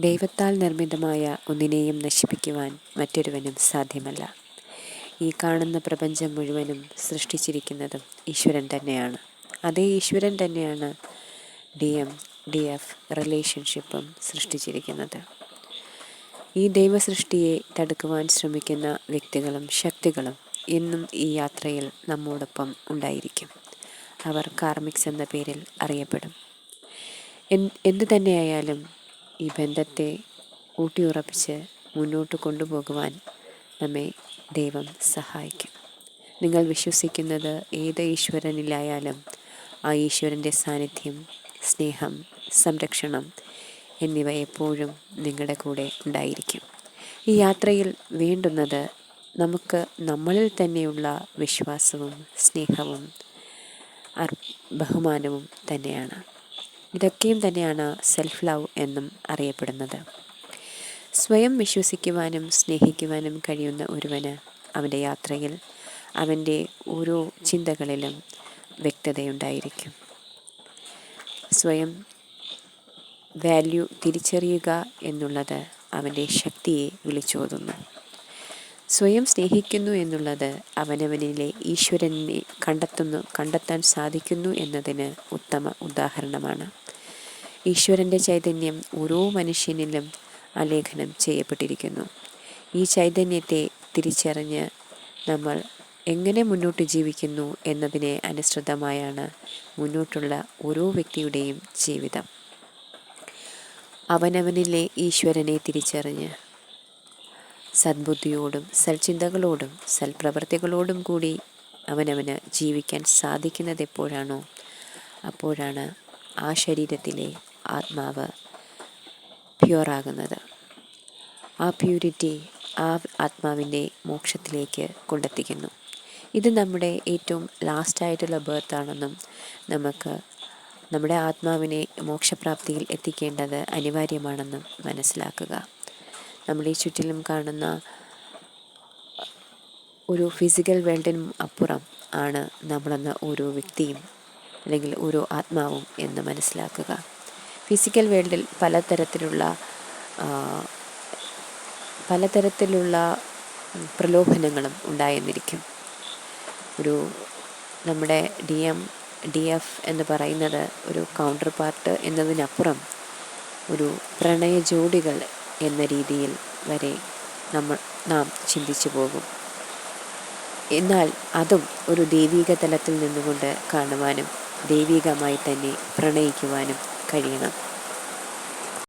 ദൈവത്താൽ നിർമ്മിതമായ ഒന്നിനെയും നശിപ്പിക്കുവാൻ മറ്റൊരുവനും സാധ്യമല്ല. ഈ കാണുന്ന പ്രപഞ്ചം മുഴുവനും സൃഷ്ടിച്ചിരിക്കുന്നതും ഈശ്വരൻ തന്നെയാണ്. അതേ ഈശ്വരൻ തന്നെയാണ് DM-DF റിലേഷൻഷിപ്പും സൃഷ്ടിച്ചിരിക്കുന്നത്. ഈ ദൈവസൃഷ്ടിയെ തടുക്കുവാൻ ശ്രമിക്കുന്ന വ്യക്തികളും ശക്തികളും എന്നും ഈ യാത്രയിൽ നമ്മോടൊപ്പം ഉണ്ടായിരിക്കും. അവർ കാർമിക്സ് എന്ന പേരിൽ അറിയപ്പെടും. എന്തു തന്നെയായാലും ഈ ബന്ധത്തെ ഊട്ടിയുറപ്പിച്ച് മുന്നോട്ട് കൊണ്ടുപോകുവാൻ നമ്മെ ദൈവം സഹായിക്കും. നിങ്ങൾ വിശ്വസിക്കുന്നത് ഏത് ഈശ്വരനിലായാലും ആ ഈശ്വരൻ്റെ സാന്നിധ്യം, സ്നേഹം, സംരക്ഷണം എന്നിവ എപ്പോഴും നിങ്ങളുടെ കൂടെ ഉണ്ടായിരിക്കും. ഈ യാത്രയിൽ വേണ്ടുന്നത് നമുക്ക് നമ്മളിൽ തന്നെയുള്ള വിശ്വാസവും സ്നേഹവും ബഹുമാനവും തന്നെയാണ്. ഇതൊക്കെയും തന്നെയാണ് സെൽഫ് ലവ് എന്നും അറിയപ്പെടുന്നത്. സ്വയം വിശ്വസിക്കുവാനും സ്നേഹിക്കുവാനും കഴിയുന്ന ഒരുവന് അവൻ്റെ യാത്രയിൽ അവൻ്റെ ഓരോ ചിന്തകളിലും വ്യക്തതയുണ്ടായിരിക്കും. സ്വയം വാല്യൂ തിരിച്ചറിയുക എന്നുള്ളത് അവൻ്റെ ശക്തിയെ വിളിച്ചോതുന്നു. സ്വയം സ്നേഹിക്കുന്നു എന്നുള്ളത് അവനവനിലെ ഈശ്വരനെ കണ്ടെത്താൻ സാധിക്കുന്നു എന്നതിന് ഉത്തമ ഉദാഹരണമാണ്. ഈശ്വരൻ്റെ ചൈതന്യം ഓരോ മനുഷ്യനിലും ആലേഖനം ചെയ്യപ്പെട്ടിരിക്കുന്നു. ഈ ചൈതന്യത്തെ തിരിച്ചറിഞ്ഞ് നമ്മൾ എങ്ങനെ മുന്നോട്ട് ജീവിക്കുന്നു എന്നതിനെ അനുസൃതമായാണ് മുന്നോട്ടുള്ള ഓരോ വ്യക്തിയുടെയും ജീവിതം. അവനവനിലെ ഈശ്വരനെ തിരിച്ചറിഞ്ഞ് സദ്ബുദ്ധിയോടും സൽചിന്തകളോടും സൽപ്രവർത്തികളോടും കൂടി അവനവന് ജീവിക്കാൻ സാധിക്കുന്നത് എപ്പോഴാണോ അപ്പോഴാണ് ആ ശരീരത്തിലെ ആത്മാവ് പ്യുവറാകുന്നത്. ആ പ്യൂരിറ്റി ആ ആത്മാവിൻ്റെ മോക്ഷത്തിലേക്ക് കൊണ്ടെത്തിക്കുന്നു. ഇത് നമ്മുടെ ഏറ്റവും ലാസ്റ്റായിട്ടുള്ള ബർത്താണെന്നും നമുക്ക് നമ്മുടെ ആത്മാവിനെ മോക്ഷപ്രാപ്തിയിൽ എത്തിക്കേണ്ടത് അനിവാര്യമാണെന്നും മനസ്സിലാക്കുക. നമ്മുടെ ചുറ്റിലും കാണുന്ന ഒരു ഫിസിക്കൽ വേൾഡിനും അപ്പുറം ആണ് നമ്മളെന്ന ഓരോ വ്യക്തിയും അല്ലെങ്കിൽ ഓരോ ആത്മാവും എന്ന് മനസ്സിലാക്കുക. ഫിസിക്കൽ വേൾഡിൽ പലതരത്തിലുള്ള പ്രലോഭനങ്ങളും ഉണ്ടായെന്നിരിക്കും. നമ്മുടെ DM-DF എന്ന് പറയുന്നത് ഒരു കൗണ്ടർ പാർട്ട് എന്നതിനപ്പുറം ഒരു പ്രണയ ജോഡികൾ എന്ന രീതിയിൽ വരെ നാം ചിന്തിച്ചു പോകും. എന്നാൽ അതും ഒരു ദൈവിക തലത്തിൽ നിന്നുകൊണ്ട് കാണുവാനും ദൈവികമായി തന്നെ പ്രണയിക്കുവാനും കഴിയണം.